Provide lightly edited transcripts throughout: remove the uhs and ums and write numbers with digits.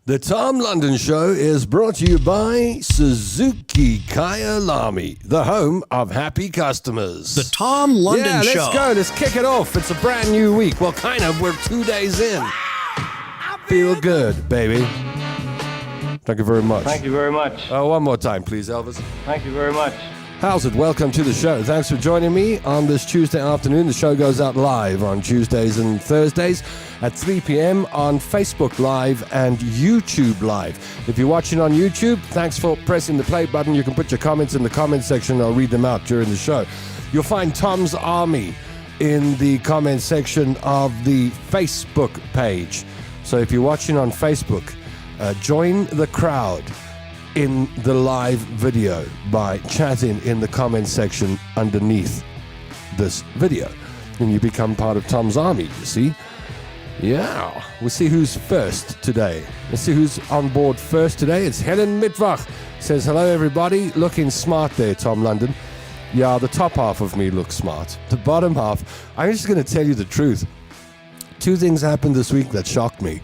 The Tom London Show is brought to you by Suzuki Kyalami, the home of happy customers. The Tom London Show. Yeah, let's go. Let's kick it off. It's a brand new week. Well, kind of. We're 2 days in. Feel good, baby. Thank you very much. Thank you very much. One more time, please, Elvis. Thank you very much. How's it? Welcome to the show. Thanks for joining me on this Tuesday afternoon. The show goes out live on Tuesdays and Thursdays at 3 p.m. on Facebook Live and YouTube Live. If you're watching on YouTube, thanks for pressing the play button. You can put your comments in the comment section. I'll read them out during the show. You'll find Tom's Army in the comment section of the Facebook page. So if you're watching on Facebook, join the crowd in the live video by chatting in the comment section underneath this video. And you become part of Tom's Army, you see? Yeah. We'll see who's first today. Let's see who's on board first today. It's Helen Mittwoch. Says, hello, everybody. Looking smart there, Tom London. Yeah, the top half of me looks smart. The bottom half, I'm just going to tell you the truth. 2 things happened this week that shocked me.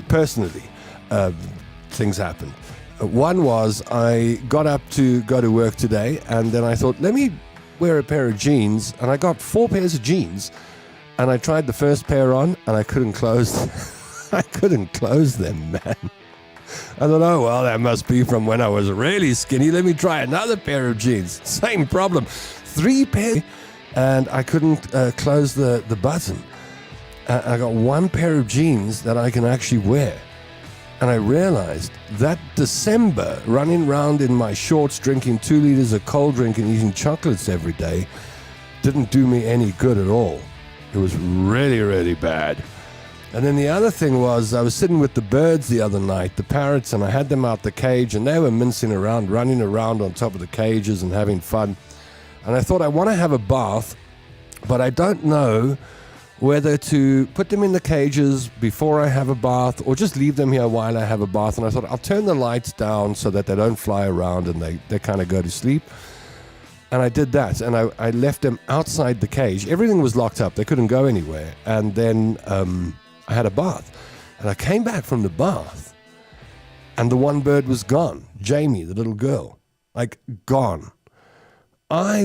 Personally. Things happened. One was I got up to go to work today, and then I thought, let me wear a pair of jeans, and I got 4 pairs of jeans, and I tried the first pair on, and I couldn't close I couldn't close them, man. I thought, oh, well, that must be from when I was really skinny. Let me try another pair of jeans. Same problem. 3 pairs, and I couldn't close the button. I got 1 pair of jeans that I can actually wear. And I realized that December, running around in my shorts, drinking 2 liters of cold drink and eating chocolates every day, didn't do me any good at all. It was really, really bad. And then the other thing was, I was sitting with the birds the other night, the parrots, and I had them out the cage, and they were mincing around, running around on top of the cages and having fun. And I thought, I want to have a bath, but I don't know whether to put them in the cages before I have a bath or just leave them here while I have a bath. And I thought, I'll turn the lights down so that they don't fly around and they kind of go to sleep. And I did that, and I left them outside the cage. Everything was locked up. They couldn't go anywhere. And then I had a bath. And I came back from the bath, and the one bird was gone. Jamie, the little girl, like gone. I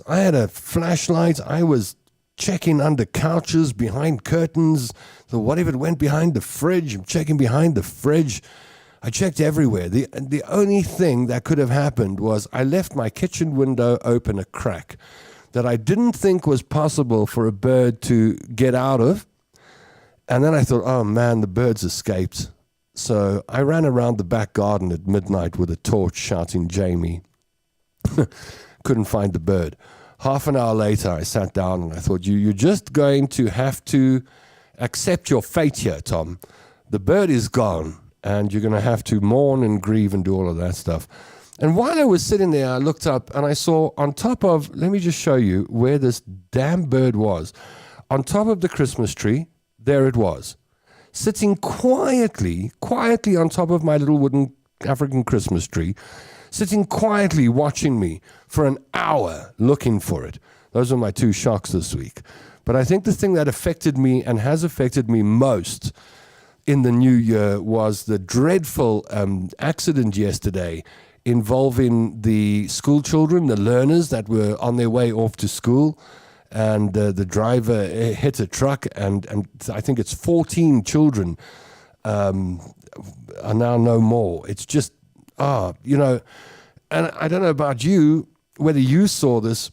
had a flashlight. I was checking under couches, behind curtains. So what if it went behind the fridge? I'm checking behind the fridge. I checked everywhere. The only thing that could have happened was I left my kitchen window open a crack that I didn't think was possible for a bird to get out of. And then I thought, oh man, the birds escaped. So I ran around the back garden at midnight with a torch shouting, Jamie. Couldn't find the bird. Half an hour later, I sat down and I thought, you're just going to have to accept your fate here, Tom. The bird is gone, and you're going to have to mourn and grieve and do all of that stuff. And while I was sitting there, I looked up and I saw on top of, let me just show you where this damn bird was. On top of the Christmas tree, there it was, sitting quietly on top of my little wooden African Christmas tree, sitting quietly watching me for an hour looking for it. Those are my 2 shocks this week. But I think the thing that affected me and has affected me most in the new year was the dreadful accident yesterday involving the school children, the learners that were on their way off to school. And the driver hit a truck, and I think it's 14 children are now no more. It's just, and I don't know about you, whether you saw this,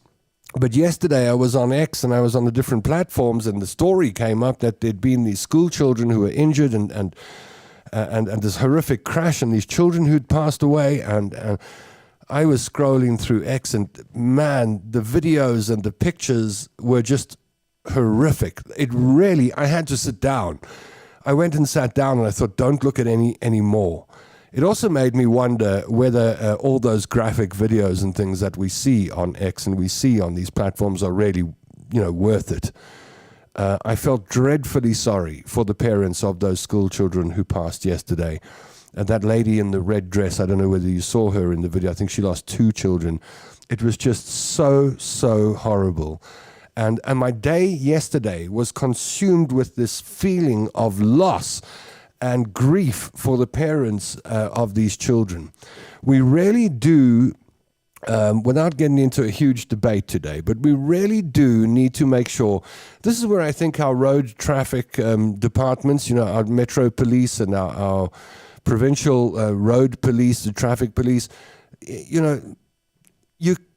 but yesterday I was on X and I was on the different platforms, and the story came up that there'd been these school children who were injured and this horrific crash, and these children who'd passed away, and I was scrolling through X, and man, the videos and the pictures were just horrific. I had to sit down. I went and sat down and I thought, don't look at any more. It also made me wonder whether all those graphic videos and things that we see on X and we see on these platforms are really, worth it. I felt dreadfully sorry for the parents of those school children who passed yesterday. And that lady in the red dress, I don't know whether you saw her in the video. I think she lost 2 children. It was just so horrible. And my day yesterday was consumed with this feeling of loss and grief for the parents of these children. We really do, without getting into a huge debate today, but we really do need to make sure. This is where I think our road traffic departments, our metro police and our provincial road police, the traffic police,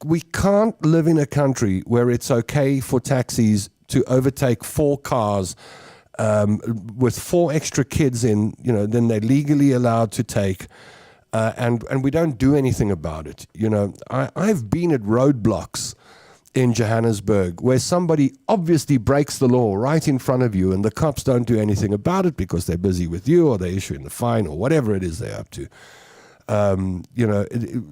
we can't live in a country where it's okay for taxis to overtake 4 cars with 4 extra kids in, then they're legally allowed to take, and we don't do anything about it. I've been at roadblocks in Johannesburg where somebody obviously breaks the law right in front of you, and the cops don't do anything about it because they're busy with you, or they're issuing the fine, or whatever it is they're up to.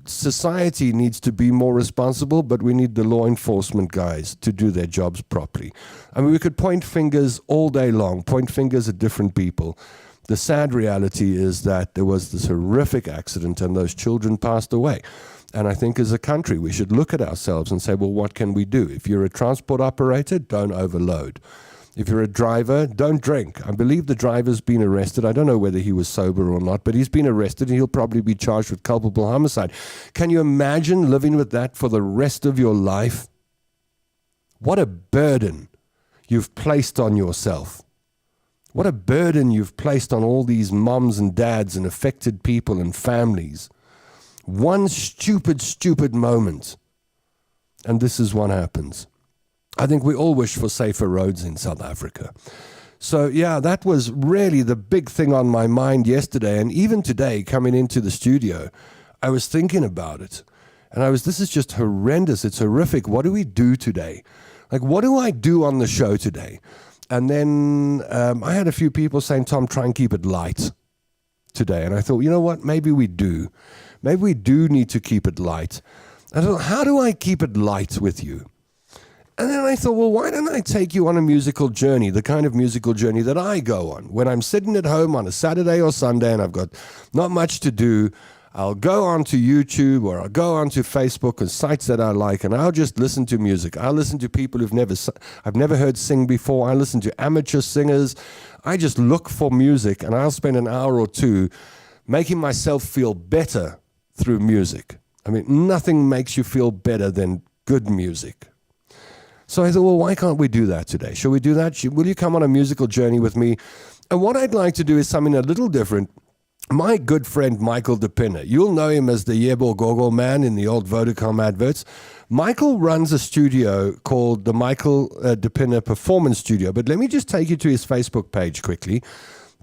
Society needs to be more responsible, but we need the law enforcement guys to do their jobs properly. I mean, we could point fingers all day long, point fingers at different people. The sad reality is that there was this horrific accident and those children passed away. And I think as a country, we should look at ourselves and say, well, what can we do? If you're a transport operator, don't overload. If you're a driver, don't drink. I believe the driver's been arrested. I don't know whether he was sober or not, but he's been arrested and he'll probably be charged with culpable homicide. Can you imagine living with that for the rest of your life? What a burden you've placed on yourself. What a burden you've placed on all these moms and dads and affected people and families. One stupid moment, and this is what happens. I think we all wish for safer roads in South Africa. So, yeah, that was really the big thing on my mind yesterday. And even today, coming into the studio, I was thinking about it. And this is just horrendous. It's horrific. What do we do today? Like, what do I do on the show today? And then I had a few people saying, Tom, try and keep it light today. And I thought, you know what? Maybe we do. Maybe we do need to keep it light. I thought, how do I keep it light with you? And then I thought, well, why don't I take you on a musical journey, the kind of musical journey that I go on? When I'm sitting at home on a Saturday or Sunday and I've got not much to do, I'll go onto YouTube or I'll go onto Facebook and sites that I like, and I'll just listen to music. I'll listen to people I've never heard sing before. I listen to amateur singers. I just look for music, and I'll spend an hour or two making myself feel better through music. I mean, nothing makes you feel better than good music. So I thought, well, why can't we do that today? Shall we do that? Will you come on a musical journey with me? And what I'd like to do is something a little different. My good friend, Michael de Pinna, you'll know him as the Yebo Gogo man in the old Vodacom adverts. Michael runs a studio called the Michael de Pinna Performance Studio. But let me just take you to his Facebook page quickly.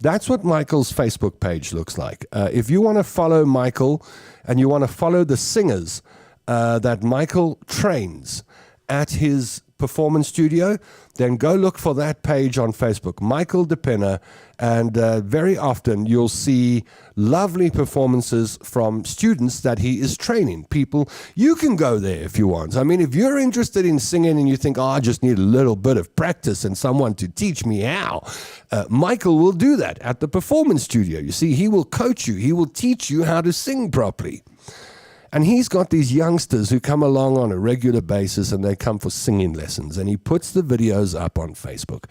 That's what Michael's Facebook page looks like. If you want to follow Michael and you want to follow the singers that Michael trains at his performance studio, then go look for that page on Facebook, Michael de Pinna, and very often you'll see lovely performances from students that he is training. People, you can go there if you want. I mean, if you're interested in singing and you think, I just need a little bit of practice and someone to teach me how, Michael will do that at the performance studio. You see, he will coach you. He will teach you how to sing properly. And he's got these youngsters who come along on a regular basis and they come for singing lessons. And he puts the videos up on Facebook.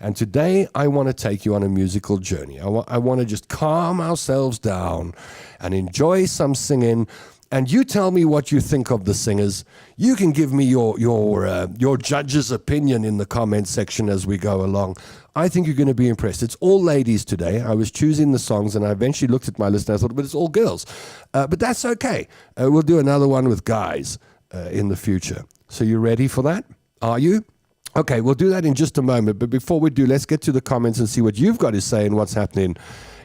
And today I want to take you on a musical journey. I want to just calm ourselves down and enjoy some singing. And you tell me what you think of the singers. You can give me your judge's opinion in the comment section as we go along. I think you're going to be impressed. It's all ladies today. I was choosing the songs and I eventually looked at my list and I thought, but it's all girls. But that's okay. We'll do another one with guys in the future. So you ready for that? Are you? Okay, we'll do that in just a moment. But before we do, let's get to the comments and see what you've got to say and what's happening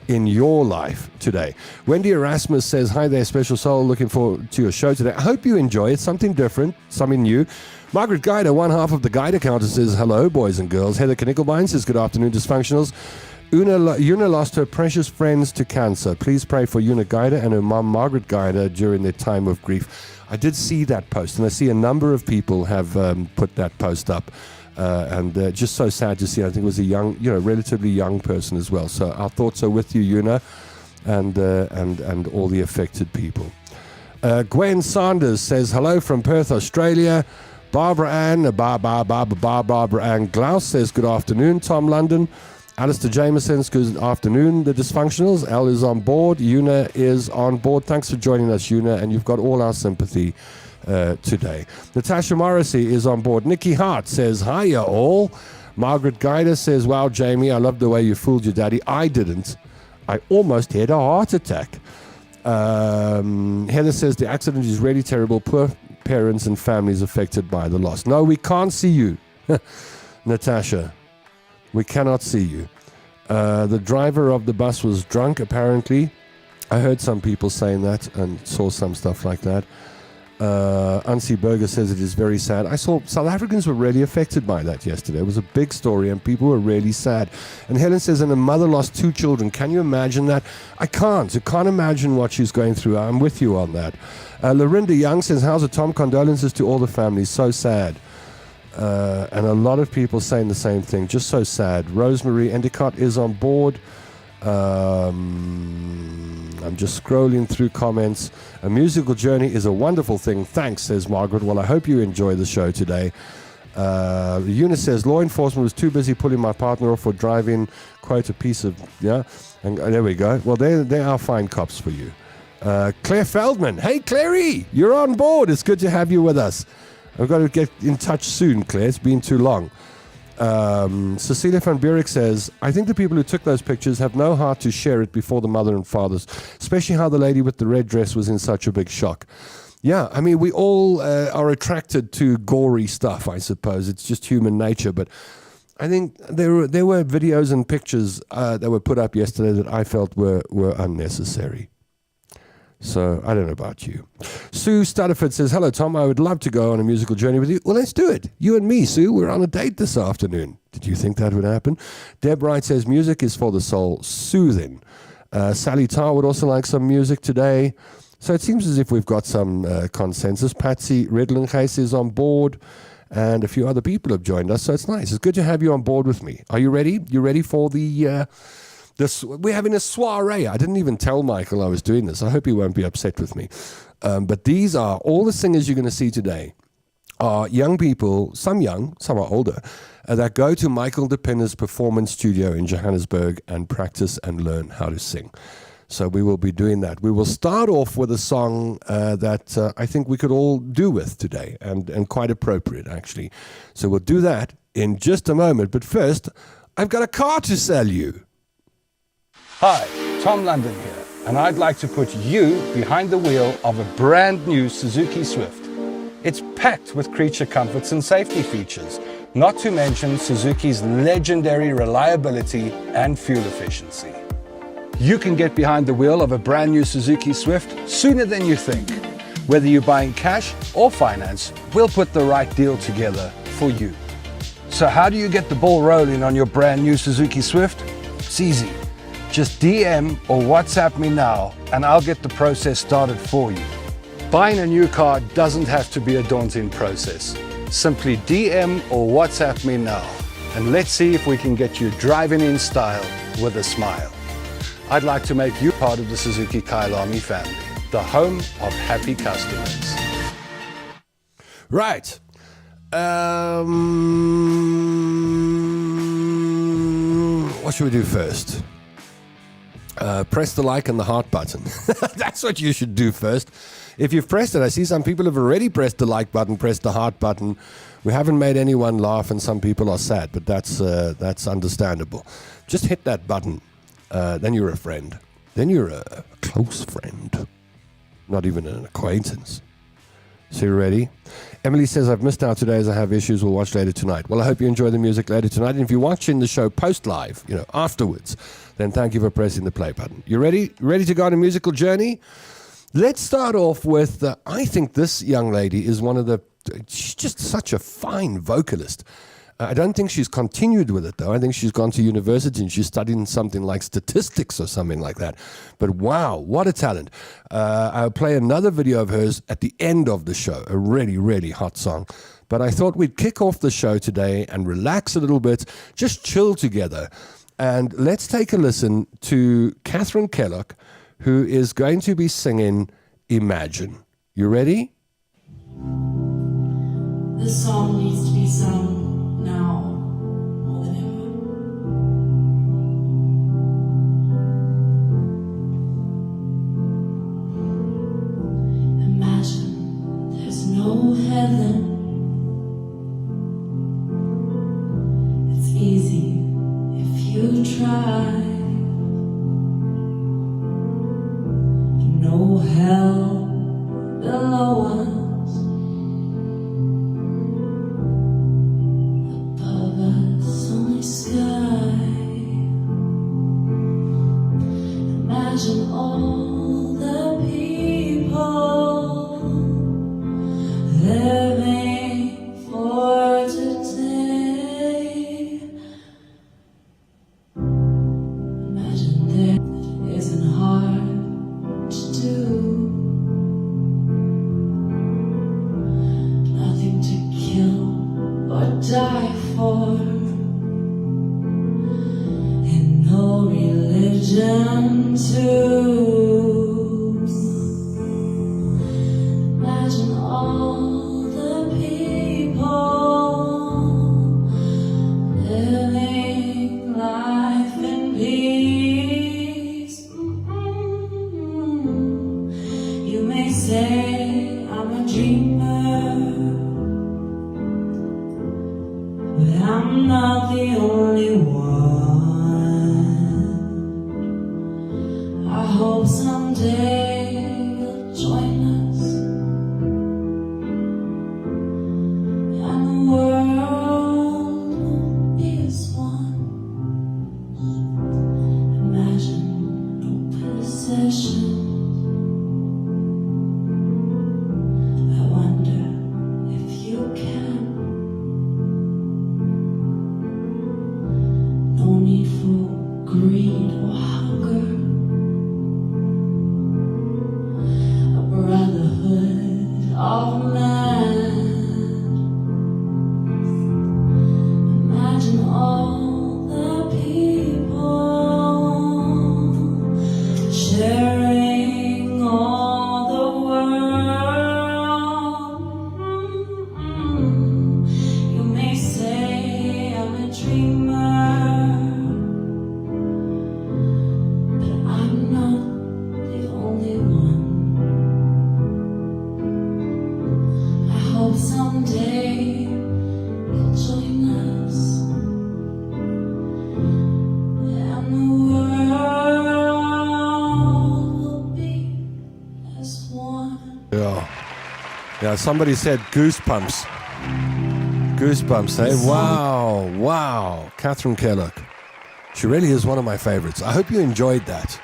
in your life today. Wendy Erasmus says, hi there, Special Soul. Looking forward to your show today. I hope you enjoy it. Something different, something new. Margaret Guider, one half of the Guider counter, says, hello, boys and girls. Heather Knickelbein says, good afternoon, Dysfunctionals. Una lost her precious friends to cancer. Please pray for Una Guider and her mom, Margaret Guider, during their time of grief. I did see that post, and I see a number of people have put that post up. And just so sad to see. I think it was a young, relatively young person as well. So our thoughts are with you, Una, and all the affected people. Gwen Sanders says, hello from Perth, Australia. Barbara Ann Glaus says, good afternoon, Tom London. Alistair Jameson's good afternoon, the dysfunctionals. Al is on board. Una is on board. Thanks for joining us, Una, and you've got all our sympathy today. Natasha Morrissey is on board. Nikki Hart says, hiya all. Margaret Guider says, wow, Jamie, I love the way you fooled your daddy. I didn't. I almost had a heart attack. Heather says, the accident is really terrible. Poor parents and families affected by the loss. No, we can't see you, Natasha. We cannot see you. The driver of the bus was drunk, apparently. I heard some people saying that and saw some stuff like that. Ansi Berger says it is very sad. I saw South Africans were really affected by that yesterday. It was a big story and people were really sad. And Helen says, and a mother lost 2 children. Can you imagine that? I can't imagine what she's going through. I'm with you on that. Lorinda Young says, how's it, Tom? Condolences to all the families. So sad. And a lot of people saying the same thing. Just so sad. Rosemary Endicott is on board. I'm just scrolling through comments. A musical journey is a wonderful thing. Thanks, says Margaret. Well, I hope you enjoy the show today. Eunice says, law enforcement was too busy pulling my partner off for driving, quote, a piece of, yeah. And there we go. Well, they are fine cops for you. Claire Feldman. Hey, Clary, you're on board. It's good to have you with us. I've got to get in touch soon, Claire. It's been too long. Cecilia van Buurik says, I think the people who took those pictures have no heart to share it before the mother and fathers, especially how the lady with the red dress was in such a big shock. Yeah, I mean, we all are attracted to gory stuff, I suppose. It's just human nature. But I think there were videos and pictures that were put up yesterday that I felt were unnecessary. So, I don't know about you. Sue Stutterford says, hello, Tom. I would love to go on a musical journey with you. Well, let's do it. You and me, Sue. We're on a date this afternoon. Did you think that would happen? Deb Wright says, music is for the soul. Soothing. Sally Tarr would also like some music today. So, it seems as if we've got some consensus. Patsy Redlinghuis is on board. And a few other people have joined us. So, it's nice. It's good to have you on board with me. Are you ready? You ready for the... we're having a soiree. I didn't even tell Michael I was doing this. I hope he won't be upset with me. But these are all the singers you're going to see today are young people, some young, some are older, that go to Michael de Pinna's performance studio in Johannesburg and practice and learn how to sing. So we will be doing that. We will start off with a song that I think we could all do with today and quite appropriate, actually. So we'll do that in just a moment. But first, I've got a car to sell you. Hi, Tom London here, and I'd like to put you behind the wheel of a brand new Suzuki Swift. It's packed with creature comforts and safety features, not to mention Suzuki's legendary reliability and fuel efficiency. You can get behind the wheel of a brand new Suzuki Swift sooner than you think. Whether you're buying cash or finance, we'll put the right deal together for you. So how do you get the ball rolling on your brand new Suzuki Swift? It's easy. Just DM or WhatsApp me now and I'll get the process started for you. Buying a new car doesn't have to be a daunting process. Simply DM or WhatsApp me now and let's see if we can get you driving in style with a smile. I'd like to make you part of the Suzuki Kailami family, the home of happy customers. Right. What should we do first? Press the like and the heart button. That's what you should do first. If you've pressed it, I see some people have already pressed the like button, pressed the heart button. We haven't made anyone laugh and some people are sad, but that's understandable. Just hit that button. Then you're a friend. Then you're a close friend. Not even an acquaintance. So you ready? Emily says, I've missed out today as I have issues. We'll watch later tonight. Well, I hope you enjoy the music later tonight. And if you're watching the show post-live, afterwards, then thank you for pressing the play button. You ready? Ready to go on a musical journey? Let's start off with, I think this young lady is she's just such a fine vocalist. I don't think she's continued with it, though. I think she's gone to university and she's studying something like statistics or something like that. But wow, what a talent. I'll play another video of hers at the end of the show, a really, really hot song. But I thought we'd kick off the show today and relax a little bit, just chill together. And let's take a listen to Catherine Kellock, who is going to be singing Imagine. You ready? This song needs to be sung now more than ever. Imagine all the people living for today. Imagine there isn't hard to do. Nothing to kill or die for. And no religion too. Imagine all the people living life in peace. You may say I'm a dreamer, but I'm not the only one. I hope someday you'll join us, and the world will be as one. Imagine no possession. I wonder if you can. No need for greed or hunger. A brotherhood of man. Imagine all the people sharing all the world. You may say I'm a dreamer, but I'm not the only one. I hope someday you'll join us, and the world will be as one. Yeah, somebody said goosebumps. Goosebumps, eh? Wow, wow. Catherine Kellogg. She really is one of my favorites. I hope you enjoyed that.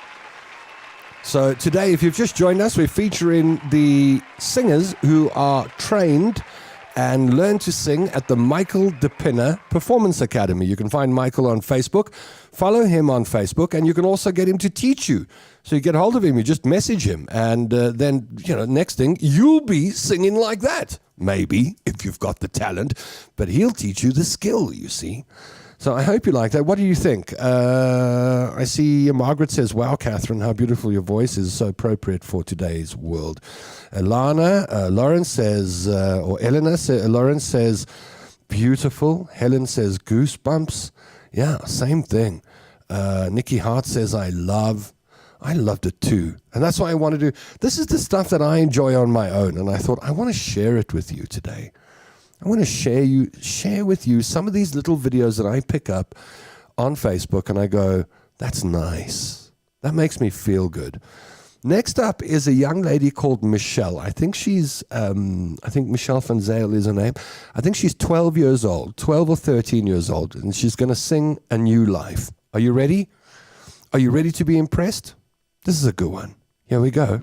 So today, if you've just joined us, we're featuring the singers who are trained and learn to sing at the Michael de Pinna Performance Academy. You can find Michael on Facebook, follow him on Facebook, and you can also get him to teach you. So you get hold of him, you just message him, and then, next thing, you'll be singing like that. Maybe, if you've got the talent, but he'll teach you the skill, you see. So I hope you like that. What do you think? I see Margaret says, wow, Catherine, how beautiful your voice is, so appropriate for today's world. Lauren says, Lauren says, beautiful. Helen says, goosebumps. Yeah, same thing. Nikki Hart says, I loved it too. And that's what I want to do. This is the stuff that I enjoy on my own. And I thought, I want to share it with you today. I want to share with you some of these little videos that I pick up on Facebook, and I go, that's nice. That makes me feel good. Next up is a young lady called Michelle. I think Michelle van Zyl is her name. I think she's 12 years old, 12 or 13 years old, and she's going to sing A New Life. Are you ready? Are you ready to be impressed? This is a good one. Here we go.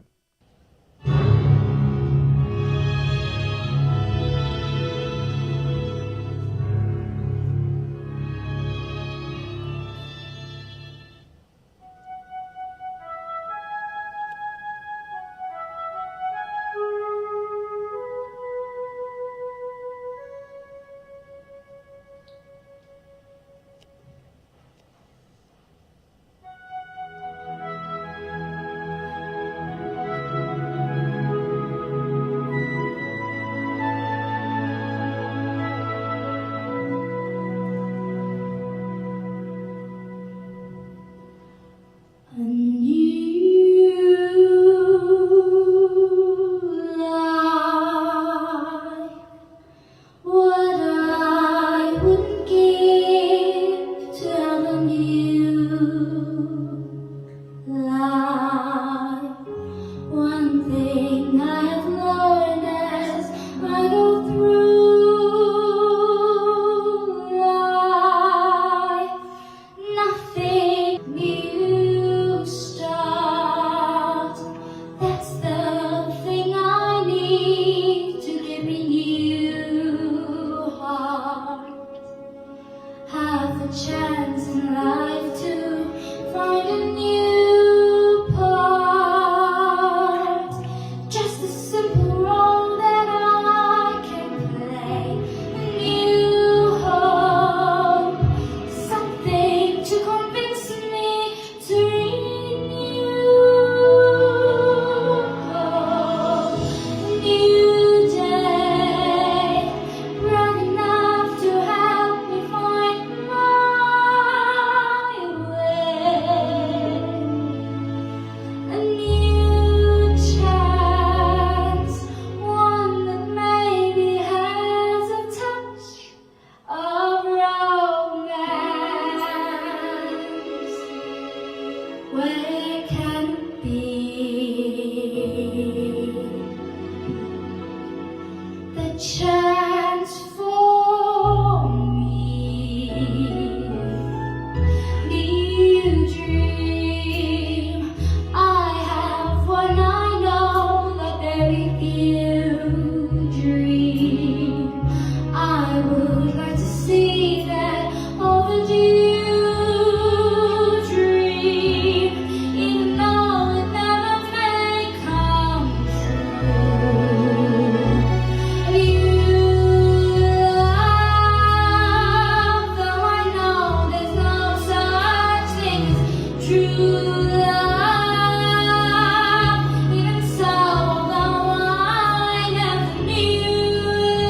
new part, just a simple role that I can play. A new hope, something to convince me to renew hope. A new day, bright enough to help me find my way. A new chance, one that maybe has a touch of romance. Where can it be the chance for me? New dream I have when I know that very few dream. I would like to see that overdue dream, even though it never may come true. You love, though I know there's no such thing as true love. Even so, although I never knew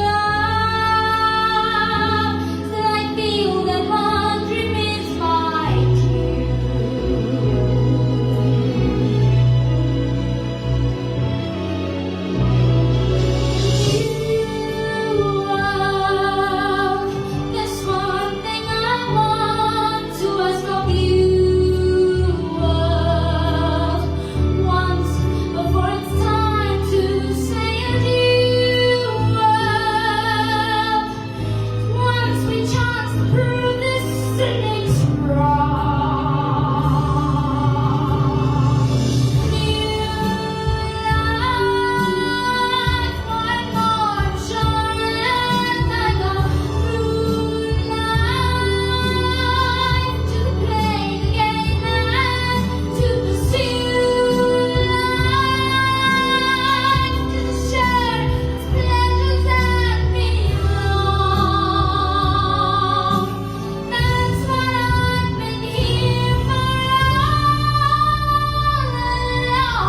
love, still I feel that one dream is my due. There's one thing I want to ask of you once before it's time to say adieu. Once we chance to prove this innings wrong. New life, one more chance. I go through life to play the game and to pursue life, to share its pleasures and belong. That's what I've been here for all along.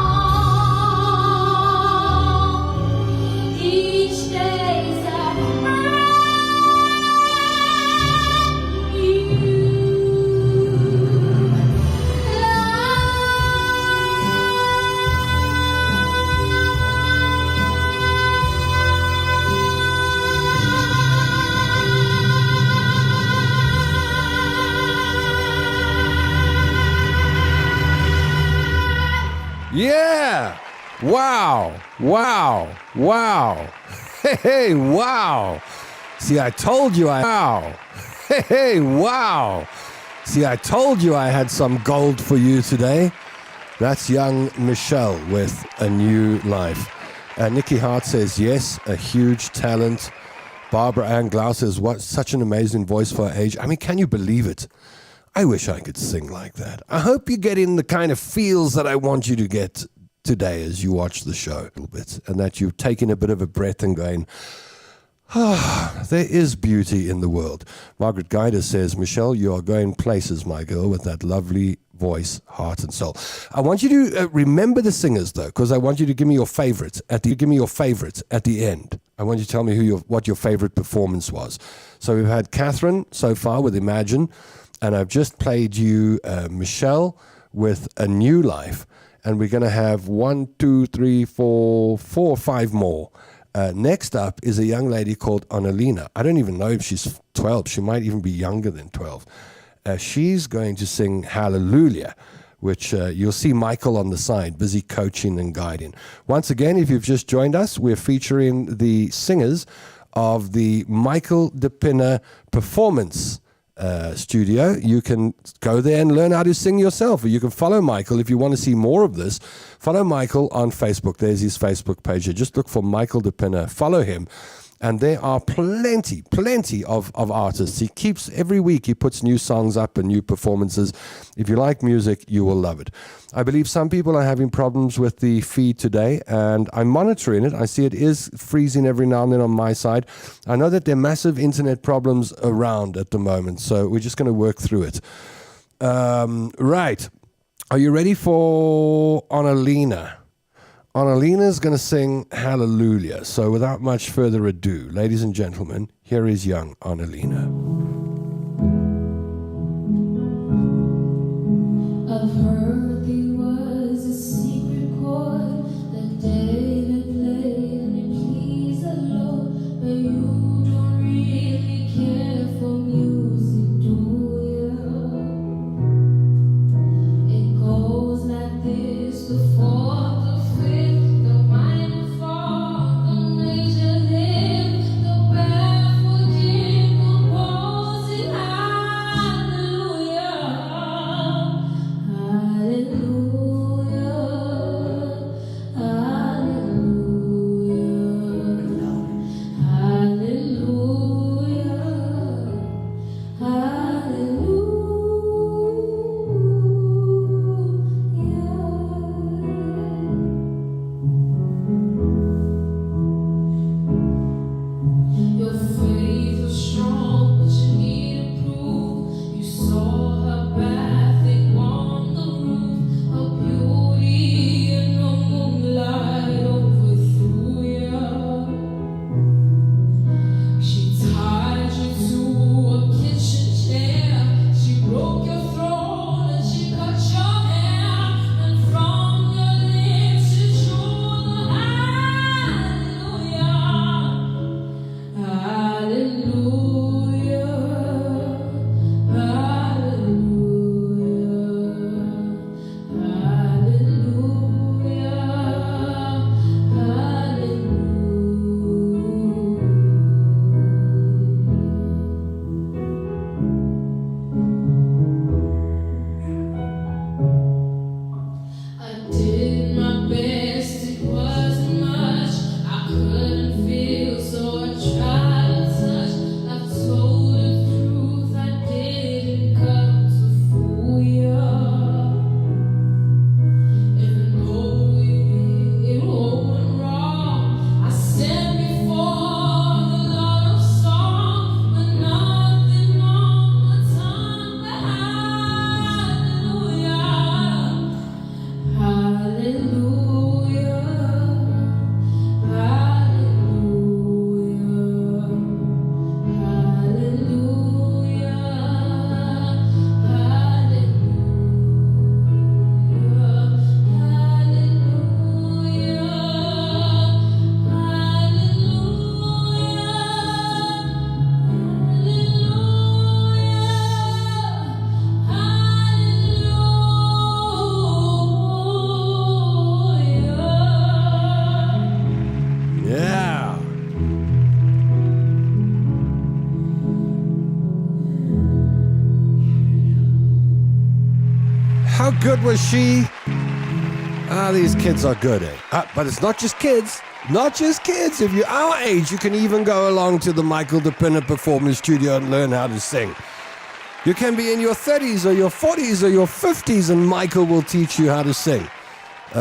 Each day's a brand Yeah! Wow! Wow! Wow! Hey, wow! See, I told you I... Wow! Hey, wow! See, I told you I had some gold for you today. That's young Michelle with A New Life. Nikki Hart says, yes, a huge talent. Barbara Ann Glau says, what, such an amazing voice for her age. I mean, can you believe it? I wish I could sing like that. I hope you get in the kind of feels that I want you to get today as you watch the show a little bit, and that you've taken a bit of a breath and going, there is beauty in the world. Margaret Guider says, Michelle, you are going places, my girl, with that lovely voice, heart, and soul. I want you to remember the singers, though, because I want you to give me your favorites at the end. I want you to tell me what your favorite performance was. So we've had Catherine so far with Imagine, and I've just played you Michelle with A New Life, and we're going to have 4 or 5 more. Next up is a young lady called Annalena. I don't even know if she's 12. She might even be younger than 12. She's going to sing Hallelujah, which you'll see Michael on the side, busy coaching and guiding. Once again, if you've just joined us, we're featuring the singers of the Michael de Pinna Performance studio. You can go there and learn how to sing yourself, or you can follow Michael if you want to see more of this. Follow Michael on Facebook. There's his Facebook page. Just look for Michael de Pinna. Follow him, And there are plenty of artists. He keeps, every week he puts new songs up and new performances. If you like music, you will love it. I believe some people are having problems with the feed today, and I'm monitoring it. I see it is freezing every now and then on my side. I know that there are massive internet problems around at the moment, so we're just going to work through it. Right. Are you ready for Annalena? Annalena's going to sing Hallelujah. So without much further ado, ladies and gentlemen, here is young Annalena. I've heard there was a secret chord that David played and it pleased the Lord, but you don't really care for music, do you? It goes like this: the fourth, the fifth, the minor fall, the major lift, the baffled king composing hallelujah, hallelujah, hallelujah, hallelujah, Your faith was strong, but you needed proof. You saw her bathing on the roof, her beauty and her moonlight overthrew you. She tied you to a kitchen chair. She broke your throat and she cut your hair. And from your lips she drew the hallelujah, hallelujah, I did my best, it wasn't much. I couldn't feel, so I tried to touch. I told the truth, I didn't come to fool you. Even though it went wrong, I stand before the Lord of song with nothing on my tongue but hallelujah. Hallelujah, hallelujah, Yeah. How good was she? These kids are good, eh? But it's not just kids. Not just kids. If you're our age, you can even go along to the Michael de Pinna Performance Studio and learn how to sing. You can be in your 30s or your 40s or your 50s and Michael will teach you how to sing.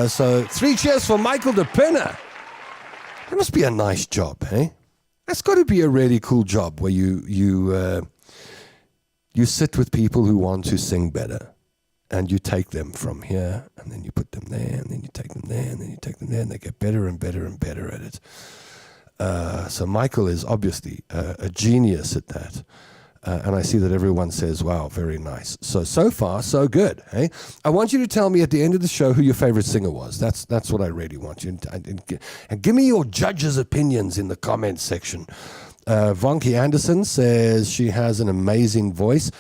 So 3 cheers for Michael de Pinna. That must be a nice job, eh? That's got to be a really cool job where you sit with people who want to sing better. And you take them from here, and then you put them there, and then you take them there, and then you take them there, and they get better and better and better at it. So Michael is obviously a genius at that. And I see that everyone says, wow, very nice. So far, so good. Hey, I want you to tell me at the end of the show who your favorite singer was. That's what I really want you to. And give me your judges' opinions in the comments section. Vonky Anderson says she has an amazing voice.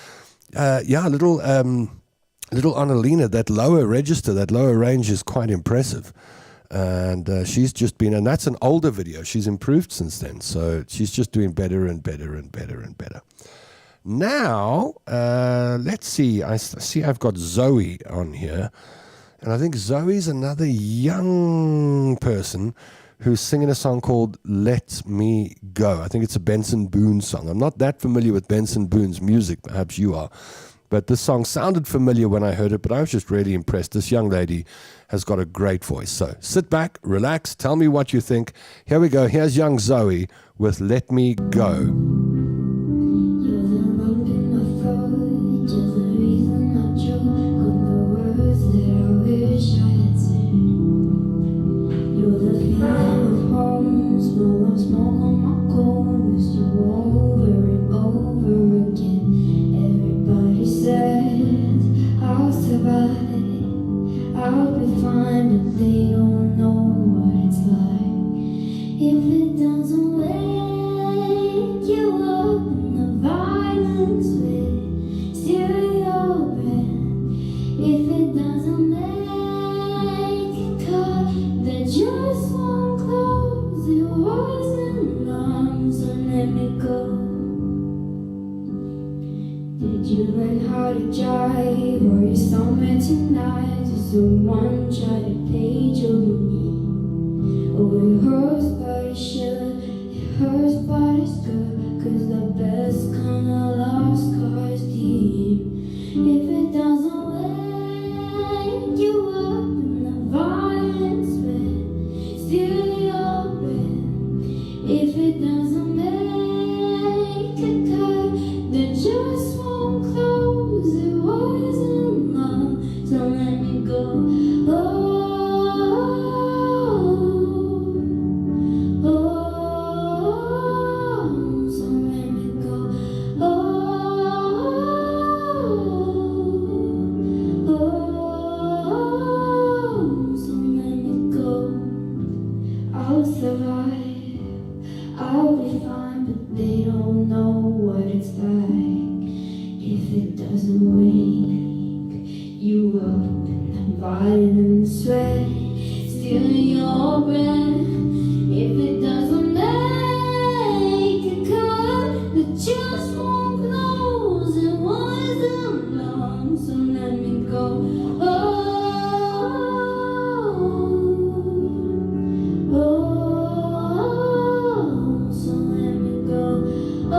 Little Annalena, that lower register, that lower range is quite impressive. And she's just been, and that's an older video. She's improved since then. So she's just doing better and better and better and better. Now, let's see. I see I've got Zoe on here. And I think Zoe's another young person who's singing a song called Let Me Go. I think it's a Benson Boone song. I'm not that familiar with Benson Boone's music, perhaps you are. But this song sounded familiar when I heard it, but I was just really impressed. This young lady has got a great voice. So sit back, relax, tell me what you think. Here we go. Here's young Zoe with Let Me Go. I'll be fine, but they don't know what it's like. If it doesn't wake you up in the violence with still your breath, if it doesn't make a cut that just won't close, it wasn't long, so let me go. Did you learn how to drive, or you somewhere tonight? Someone tried to page over me. Oh, it hurts, but it should. It hurts, but it's good. 'Cause the best kind of lost cause deep. If it doesn't wake you up in the violence with still your breath, if it doesn't make a cut that just won't close, it wasn't long, so let me go. Oh, oh, so let me go. Oh, oh, so let me go. I'll survive, I'll be fine, but they don't know what it's like. If it doesn't wake you up in the violent sweat, still your breath, if it doesn't make a cut that just won't close, it wasn't long, so let me go. Oh, oh, so let me go. Oh,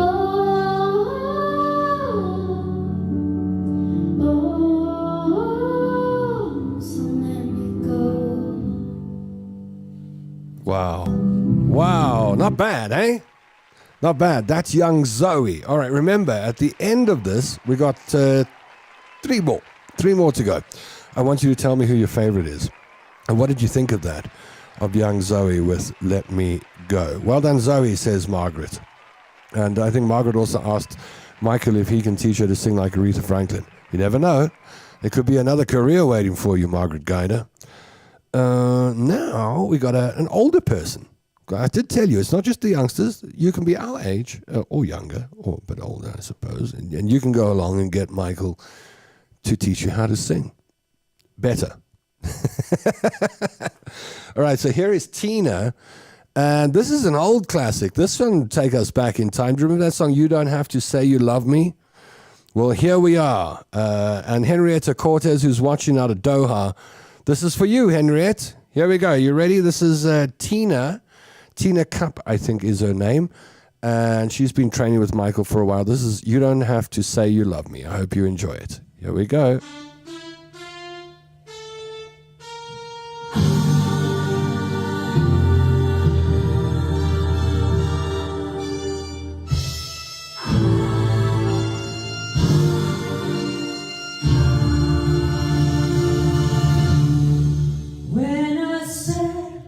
so let me go. Wow. Wow. Not bad, eh? Not bad. That's young Zoe. All right, remember, at the end of this, we got three more to go. I want you to tell me who your favorite is. And what did you think of that, of young Zoe with Let Me Go? Well done, Zoe, says Margaret. And I think Margaret also asked Michael if he can teach her to sing like Aretha Franklin. You never know. There could be another career waiting for you, Margaret Guider. Now we got an older person. I did tell you, it's not just the youngsters. You can be our age, or younger, or a bit older, I suppose. And you can go along and get Michael to teach you how to sing better. All right, so here is Tina. And this is an old classic. This one will take us back in time. Do you remember that song, You Don't Have to Say You Love Me? Well, here we are. And Henrietta Cortez, who's watching out of Doha. This is for you, Henriette. Here we go. You ready? This is Tina. Tina Cup, I think, is her name. And she's been training with Michael for a while. This is You Don't Have to Say You Love Me. I hope you enjoy it. Here we go. When I said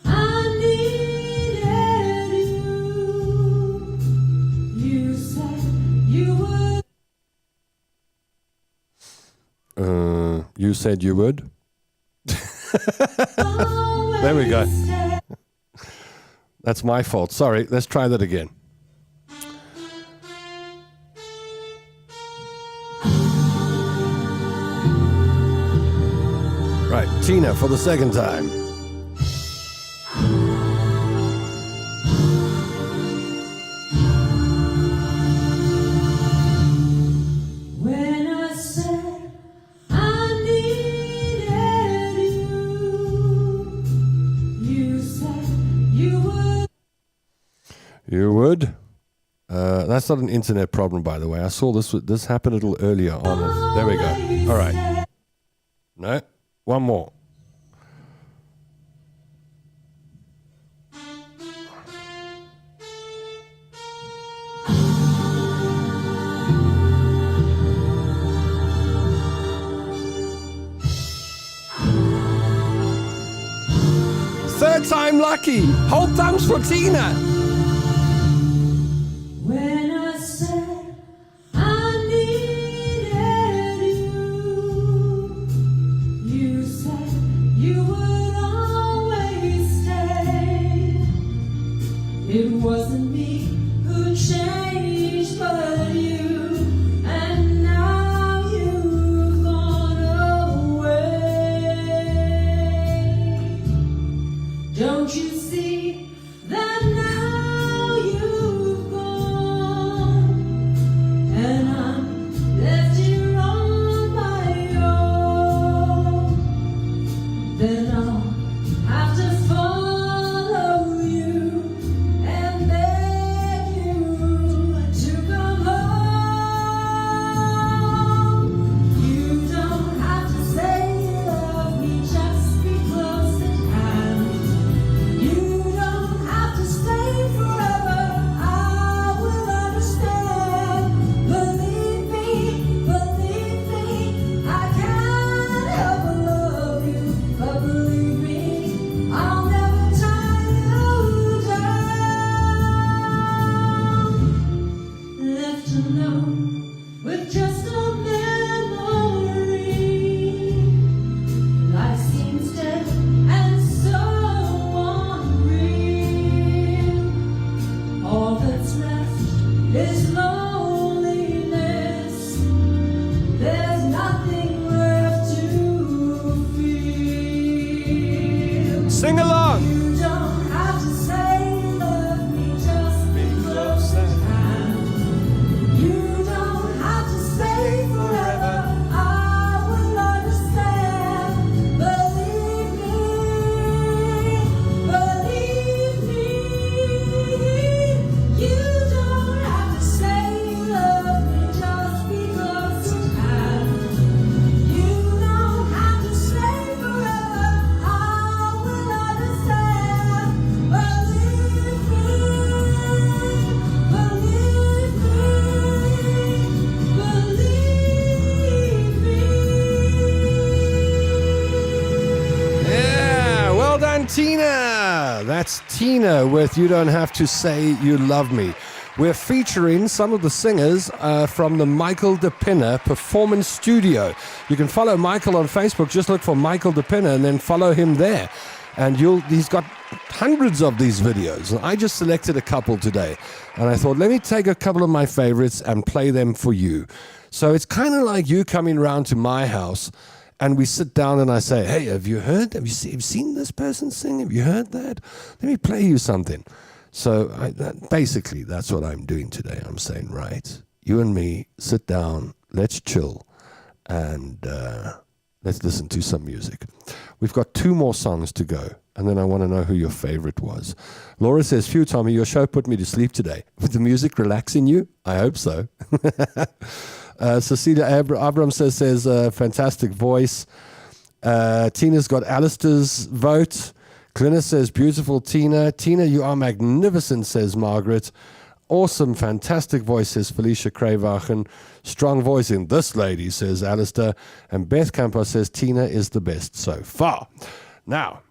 I needed you, you said you would. You said you would? There we go. That's my fault. Sorry. Let's try that again. Right, Tina for the second time. When I said I needed you, you said You would? That's not an internet problem, by the way. I saw this happen a little earlier on. There we go. All right. No, one more. Third time lucky. Hold thumbs for Tina. When I said I needed you, you said you would always stay. It wasn't me who changed, but you, and now you've gone away. Don't you see that now you've gone, and I'm left here on my own? Then I'll have to follow you and beg you to come home. You don't have to say you love me, just be close at hand. You don't have to stay forever, I will understand. Believe me, I can't help but love you. But believe me, I'll never tie you down. Left alone with just a memory. Life seems dead and so unreal. All that's left is loneliness. There's nothing left to feel. Sing along. You don't have to say you love me, just be close at hand. You don't have to stay forever, I will understand. Believe me, you don't have to say you love me, just be close at hand. You don't have to stay forever, I will understand. Believe me. Yeah, well done, Tina. That's Tina with You Don't Have to Say You Love Me. We're featuring some of the singers from the Michael de Pinna Performance Studio. You can follow Michael on Facebook. Just look for Michael de Pinna and then follow him there. And he's got hundreds of these videos. And I just selected a couple today. And I thought, let me take a couple of my favorites and play them for you. So it's kind of like you coming round to my house and we sit down and I say, hey, have you seen this person sing? Have you heard that? Let me play you something. So basically, that's what I'm doing today. I'm saying, right, you and me, sit down, let's chill, and let's listen to some music. We've got 2 more songs to go, and then I want to know who your favorite was. Laura says, phew, Tommy, your show put me to sleep today. With the music relaxing you? I hope so. Cecilia Abram says fantastic voice. Tina's got Alistair's vote. Clina says, beautiful Tina. Tina, you are magnificent, says Margaret. Awesome, fantastic voice, says Felicia Crayvachen. Strong voice in this lady, says Alistair. And Beth Campos says, Tina is the best so far. Now,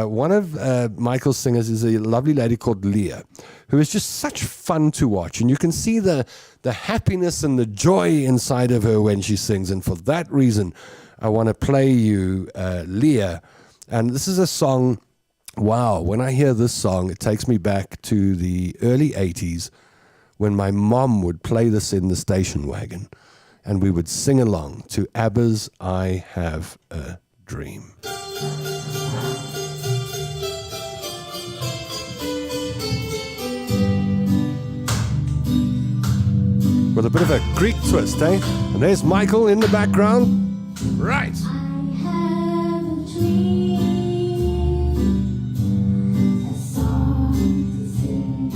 one of Michael's singers is a lovely lady called Leah, who is just such fun to watch. And you can see the happiness and the joy inside of her when she sings. And for that reason, I want to play you Leah. And this is a song, wow, when I hear this song, it takes me back to the early 80s when my mom would play this in the station wagon. And we would sing along to ABBA's I Have a Dream. With a bit of a Greek twist, eh? And there's Michael in the background. Right. I have a dream, a song to sing.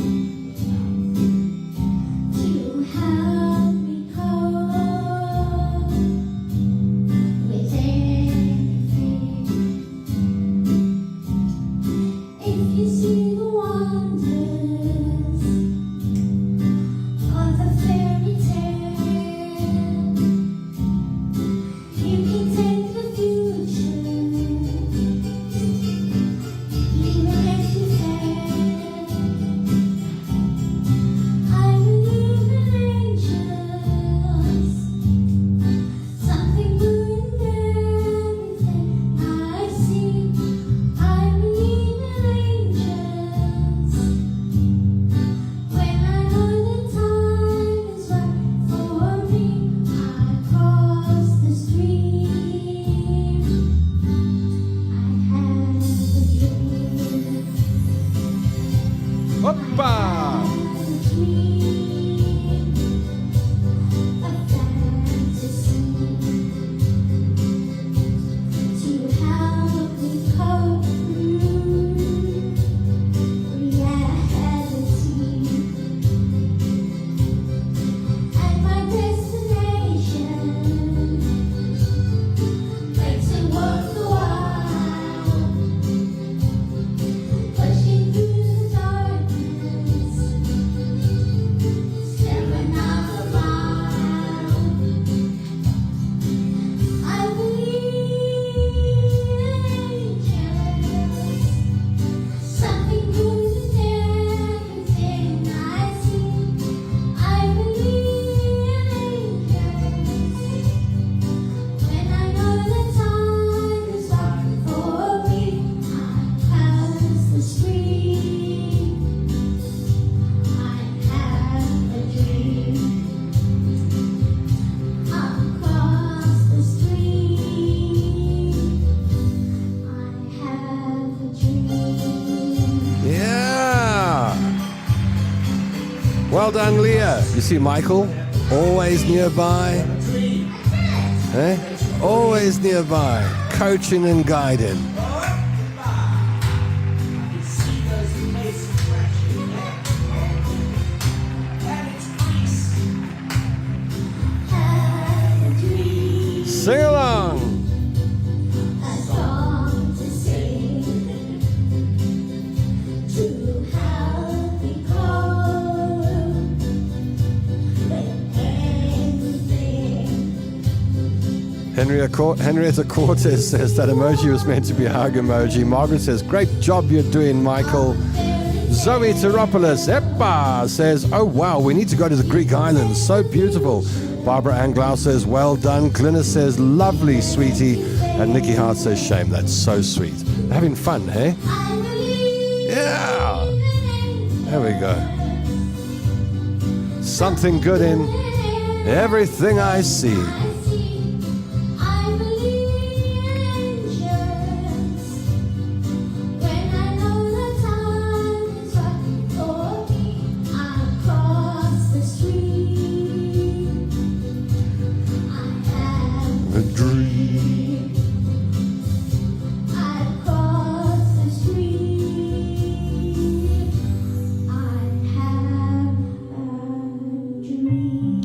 done, Leah. You see Michael, always nearby. Eh? Always nearby, coaching and guiding. Sing along. Henrietta Cortez says that emoji was meant to be a hug emoji. Margaret says, great job you're doing, Michael. Zoe Teropoulos, Epa, says, oh wow, we need to go to the Greek islands. So beautiful. Barbara Anglau says, well done. Glynis says, lovely, sweetie. And Nikki Hart says, shame. That's so sweet. Having fun, hey? Yeah. There we go. Something good in everything I see.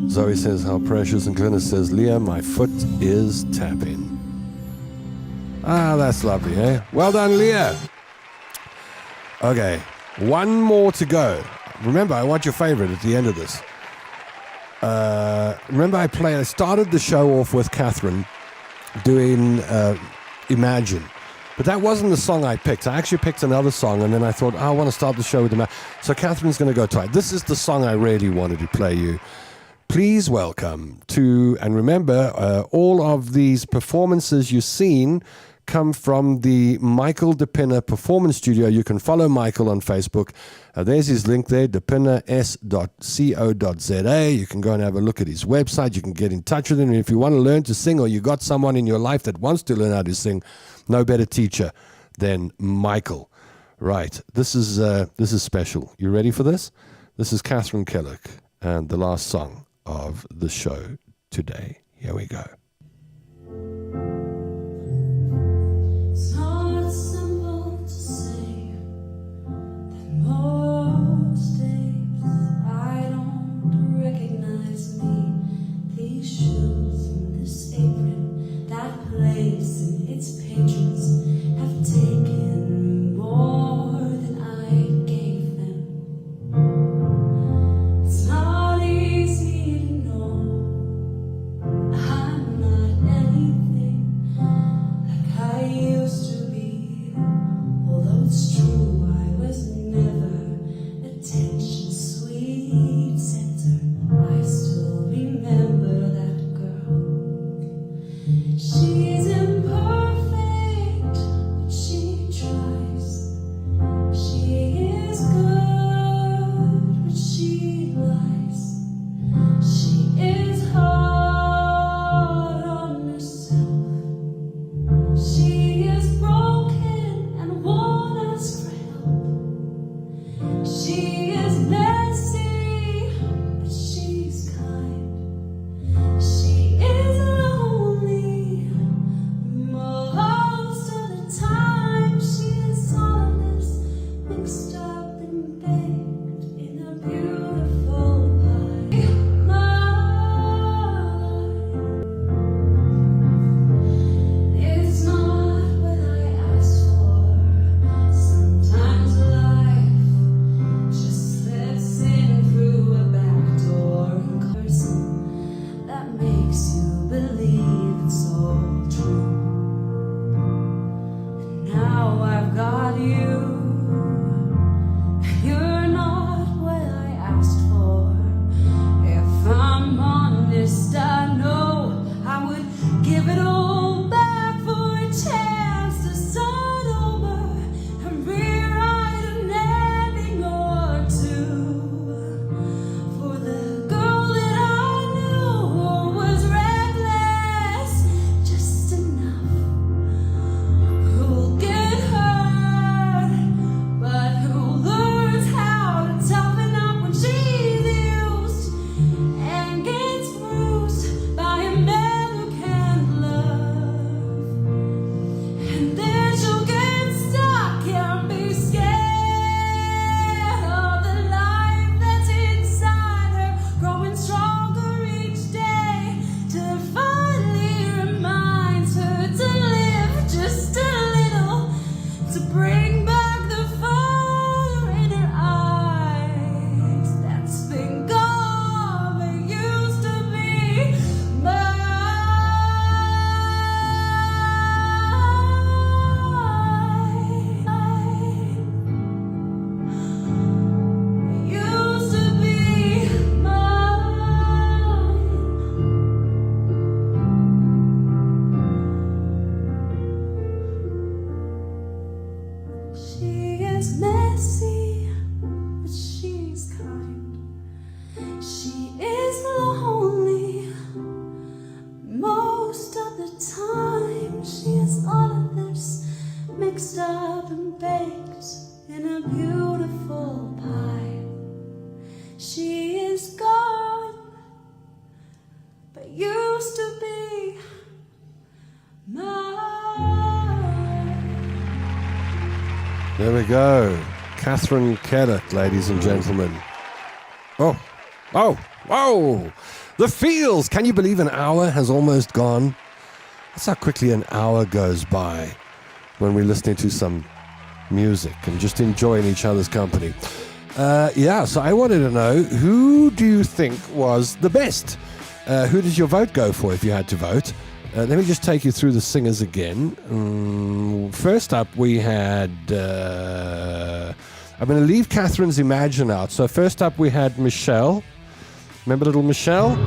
Zoe says, how precious. And Glynis says, Leah, my foot is tapping. Ah, that's lovely, eh? Well done, Leah. Okay, one more to go. Remember, I want your favorite at the end of this. Remember, I started the show off with Catherine doing Imagine. But that wasn't the song I picked. I actually picked another song, and then I thought, I want to start the show with Imagine. So Catherine's going to go try it. This is the song I really wanted to play you. Please welcome to, and remember, all of these performances you've seen come from the Michael de Pinna Performance Studio. You can follow Michael on Facebook. There's his link there, depinnas.co.za. You can go and have a look at his website. You can get in touch with him. And if you want to learn to sing, or you got someone in your life that wants to learn how to sing, no better teacher than Michael. Right, this is special. You ready for this? This is Catherine Kellock and the last song of the show today. Here we go. It's not simple to say that most days I don't recognize me. These shoes and this apron, that place and its patrons have taken more than I gave them. It's not easy to know I'm messy, but she's kind. She is lonely most of the time. She is all of this mixed up and baked in a beautiful pie. She is gone, but used to be mine. There we go. Catherine Kellett, ladies and gentlemen. Oh, whoa. The feels. Can you believe an hour has almost gone? That's how quickly an hour goes by when we're listening to some music and just enjoying each other's company. So I wanted to know, who do you think was the best? Who does your vote go for if you had to vote? Let me just take you through the singers again. First up, we had... I'm going to leave Catherine's Imagine out. So first up, we had Michelle. Remember little Michelle?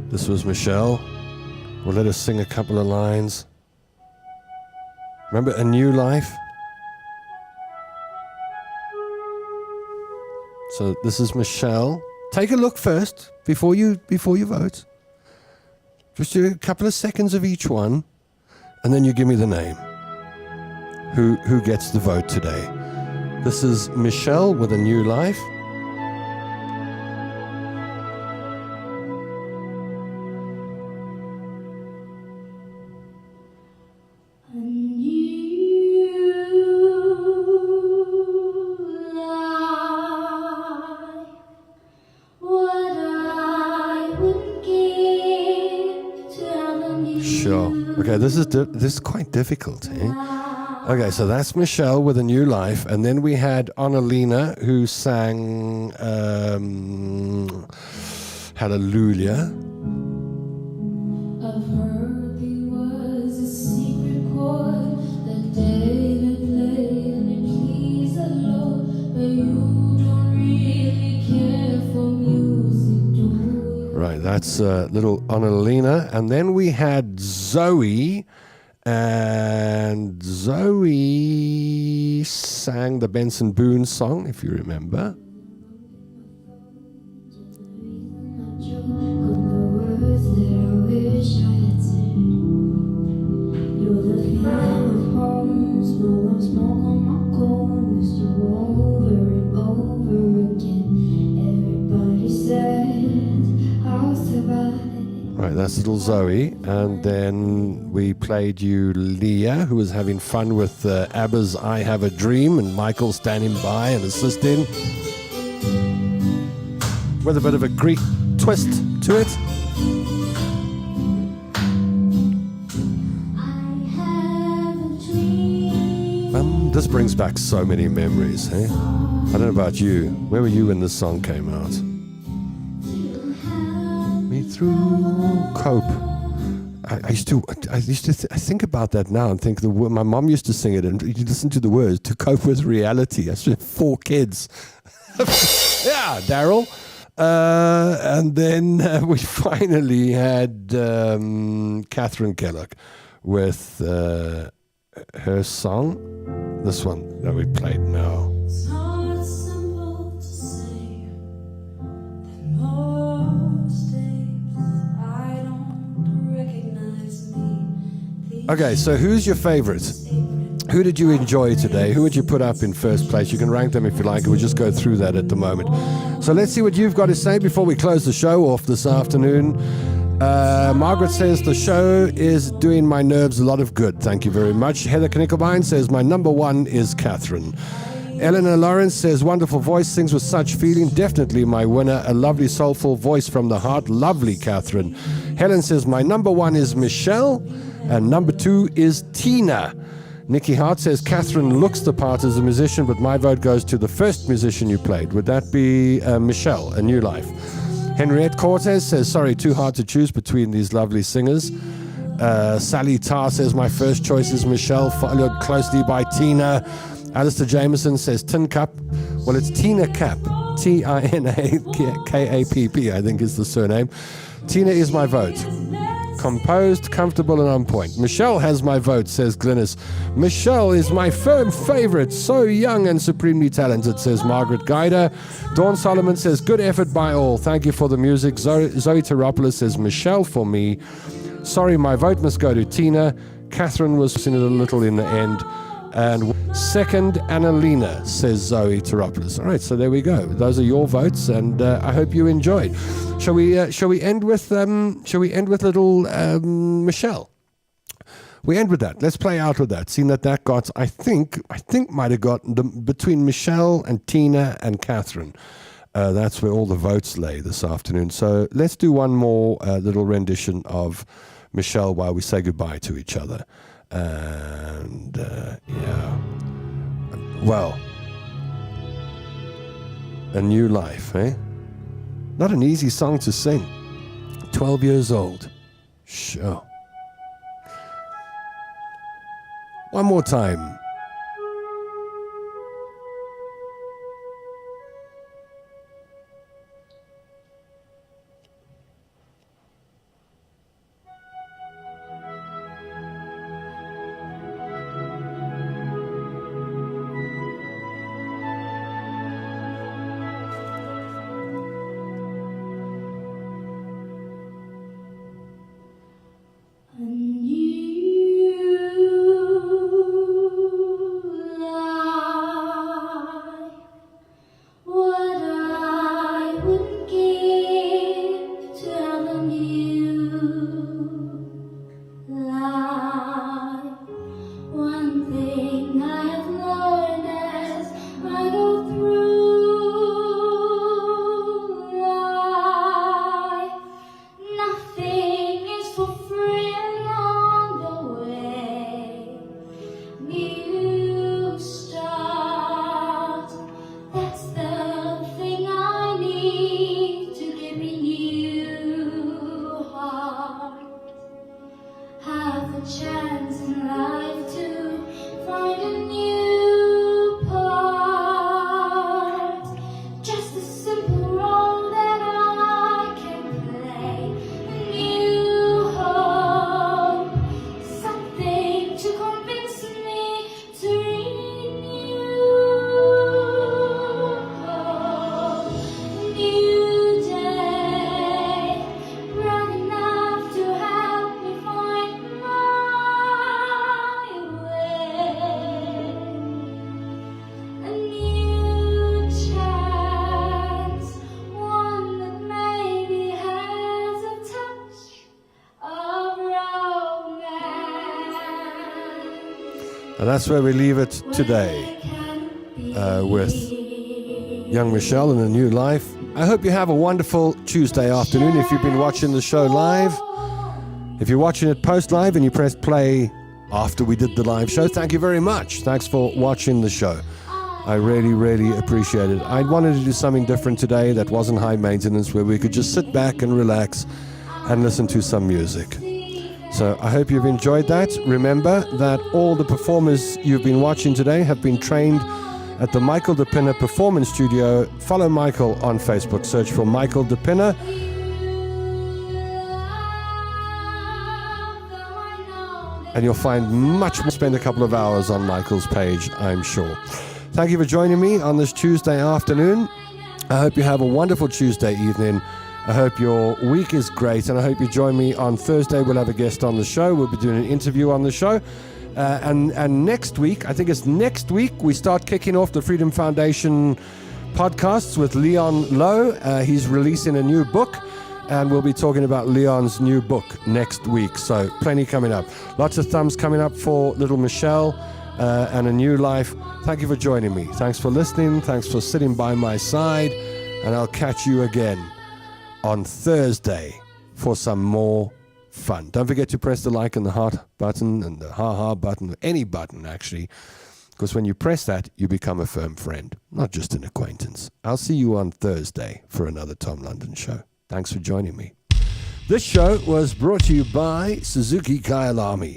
This was Michelle. We'll let her sing a couple of lines. Remember A New Life? So this is Michelle. Take a look first before you vote. Just do a couple of seconds of each one, and then you give me the name. Who gets the vote today? This is Michelle with A New Life. Sure. Okay, this is quite difficult, eh? Okay, so that's Michelle with A New Life, and then we had Annalena, who sang Hallelujah. I've heard there was a secret chord that David played and it pleased the Lord, but you don't really care for music, do you? Right, that's little Annalena, and then we had Zoe. And Zoe sang the Benson Boone song, if you remember. Right, that's little Zoe. And then we played you Leah, who was having fun with ABBA's I Have a Dream, and Michael standing by and assisting with a bit of a Greek twist to it. This brings back so many memories, eh? I don't know about you. Where were you when this song came out? Me through Cope. I think about that now and think my mom used to sing it, and you listen to the words, to cope with reality. I have 4 kids. Yeah, Daryl. And then we finally had Catherine Kellett with her song, this one that we played now. It's not simple to say that most days I don't recognize me. Okay, so who's your favorite? Who did you enjoy today? Who would you put up in first place? You can rank them if you like. We'll just go through that at the moment. So let's see what you've got to say before we close the show off this afternoon. Margaret says the show is doing my nerves a lot of good. Thank you very much. Heather Knickelbein says my number 1 is Catherine. Eleanor Lawrence says wonderful voice, sings with such feeling. Definitely my winner. A lovely soulful voice from the heart. Lovely Catherine. Helen says my number 1 is Michelle and number 2 is Tina. Nikki Hart says Catherine looks the part as a musician, but my vote goes to the first musician you played. Would that be Michelle, A New Life? Henriette Cortez says, sorry, too hard to choose between these lovely singers. Sally Tarr says, my first choice is Michelle, followed closely by Tina. Alistair Jameson says, Tin Cup. Well, it's Tina Cap. TinaKapp, I think is the surname. Tina is my vote. composed, comfortable, and on point. Michelle has my vote, says Glynis. Michelle is my firm favorite. So young and supremely talented, says Margaret Guider. Dawn Solomon says, good effort by all. Thank you for the music. Zoe Teropoulos says, Michelle for me. Sorry, my vote must go to Tina. Catherine was in it a little in the end. And second, Annalena, says Zoe Teropoulos. All right, so there we go. Those are your votes, and I hope you enjoyed. Shall we end with little Michelle? We end with that. Let's play out with that. Seeing that got, I think might have got between Michelle and Tina and Catherine. That's where all the votes lay this afternoon. So let's do one more little rendition of Michelle while we say goodbye to each other. And yeah, well, a new life, eh? Not an easy song to sing. 12 years old. Sure. One more time. And that's where we leave it today with young Michelle and a new life. I hope you have a wonderful Tuesday afternoon if you've been watching the show live. If you're watching it post-live and you pressed play after we did the live show, thank you very much. Thanks for watching the show. I really, really appreciate it. I wanted to do something different today that wasn't high maintenance, where we could just sit back and relax and listen to some music. So I hope you've enjoyed that. Remember that all the performers you've been watching today have been trained at the Michael de Pinna Performance Studio. Follow Michael on Facebook. Search for Michael de Pinna. And you'll find much more. Spend a couple of hours on Michael's page, I'm sure. Thank you for joining me on this Tuesday afternoon. I hope you have a wonderful Tuesday evening. I hope your week is great, and I hope you join me on Thursday. We'll have a guest on the show. We'll be doing an interview on the show. And next week, I think it's next week, we start kicking off the Freedom Foundation podcasts with Leon Lowe. He's releasing a new book, and we'll be talking about Leon's new book next week. So plenty coming up. Lots of thumbs coming up for little Michelle and a new life. Thank you for joining me. Thanks for listening. Thanks for sitting by my side. And I'll catch you again on Thursday for some more fun. Don't forget to press the like and the heart button and the ha-ha button, any button actually, because when you press that, you become a firm friend, not just an acquaintance. I'll see you on Thursday for another Tom London show. Thanks for joining me. This show was brought to you by Suzuki Kyalami.